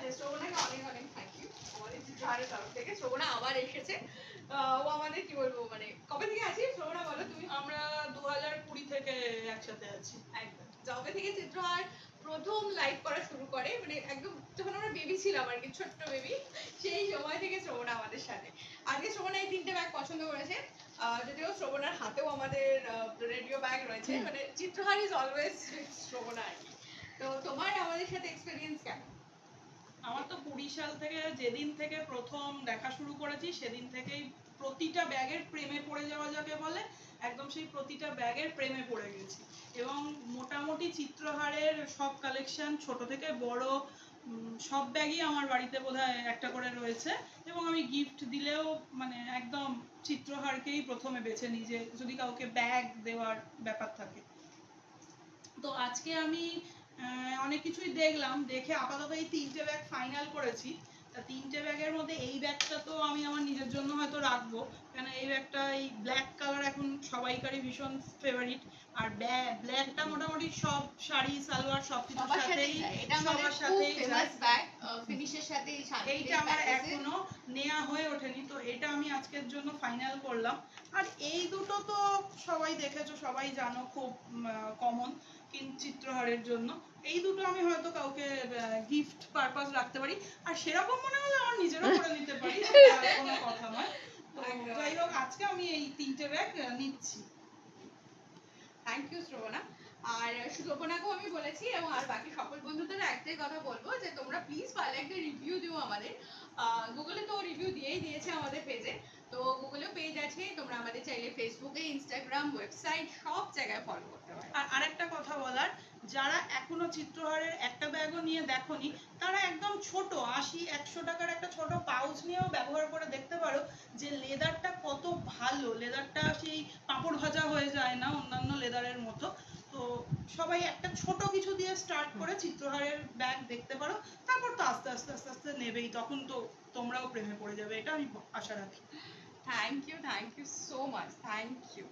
আছে শ্রবণাকে অনেক অনেক থ্যাংক ইউ আমাদের চিত্রহারের তরফ থেকে। শ্রবণা আবার এসেছে, ও আমাদের কি বলবো মানে কবে থেকে আছি শ্রবণা বলো তুমি? আমরা 2020 থেকে একসাথে আছি। একদম যবে থেকে চিত্রহার প্রথম লাইভ করা শুরু করে, মানে একদম যখন আমরা বেবি ছিলাম আর কি, ছোট্ট বেবি, সেই সময় থেকে শ্রবণা আমাদের সাথে। আজকে শ্রবণা এই 3টে ব্যাগ পছন্দ করেছে, যদিও শ্রবণার হাতেও আমাদের রেডিও ব্যাগ রয়েছে, মানে চিত্রহার ইজ অলওয়েজ শ্রবণা আর কি। তো তোমার আমাদের সাথে এক্সপেরিয়েন্স কেমন? আমার তো 20 সাল থেকে যেদিন থেকে প্রথম দেখা শুরু করেছি সেদিন থেকেই প্রতিটা ব্যাগের প্রেমে পড়ে যাওয়া যাকে বলে, একদম সেই প্রতিটা ব্যাগের প্রেমে পড়ে গেছি। এবং মোটামুটি চিত্রহারের সব কালেকশন ছোট থেকে বড় সব ব্যাগই আমার বাড়িতে বোধহয় একটা করে রয়েছে। এবং আমি গিফট দিলেও মানে একদম চিত্রহারকেই প্রথমে বেছে নিই যে যদি কাউকে ব্যাগ দেওয়ার ব্যাপার থাকে। তো আজকে আমি অনেক কিছুই দেখলাম, দেখে আপাতত এই 3টে ব্যাগ ফাইনাল করেছি। তা 3টে ব্যাগের মধ্যে এই ব্যাগটা তো আমি আমার নিজের জন্য হয়তো রাখবো, কেন এই ব্যাগটা এই ব্ল্যাক কালার এখন সবাইকারই ভীষণ ফেভারিট। আর ব্ল্যাকটা মোটামুটি সব শাড়ি সালোয়ার সব কিছুর সাথেই সবার সাথেই যায়। ফিনিশের সাথে এইটা আমার এখনো নেওয়া হয়ে ওঠেনি, তো এটা আমি আজকের জন্য ফাইনাল করলাম। আর এই দুটো তো সবাই দেখেছো, সবাই জানো, খুব কমন চিত্রহারের জন্য। এই দুটো আমি হয়তো কাউকে গিফট পারপাস রাখতে পারি, আর সেরকম মনে হলে আমার নিজেরও করে নিতে পারি, কোনো কথা নয়। তো যাই হোক, আজকে আমি এই 3টে ব্যাগ নিচ্ছি। Thank you Shravana. আর শ্রবণাকেও আমি বলেছি এবং আর বাকি সকল বন্ধুদের একটাই কথা বলবো যে তোমরা প্লিজ পারলে একটা রিভিউ দিও আমাদের। গুগলে তো রিভিউ দিয়েই দিয়েছে আমাদের পেজে, তো গুগলেও পেজ আছে, তোমরা আমাদের চাইলে ফেসবুকে, ইনস্টাগ্রাম, ওয়েবসাইট সব জায়গায় ফলো করতে পারো। আর আরেকটা কথা বলার, যারা এখনো চিত্রহারের একটা ব্যাগও নিয়ে দেখোনি তারা একদম ছোট 80-100 টাকার একটা ছোট পাউচ নিয়েও ব্যবহার করে দেখতে পারো যে লেদারটা কত ভালো। লেদারটা সেই পাঁপড় ভাজা হয়ে যায় না অন্যান্য লেদারের মতো। তো সবাই একটা ছোট কিছু দিয়ে স্টার্ট করে চিত্রহারের ব্যাগ দেখতে পারো, তারপর তো আস্তে আস্তে আস্তে আস্তে নেবেই, তখন তো তোমরাও প্রেমে পড়ে যাবে, এটা আমি আশা রাখি। Thank you so much, thank you.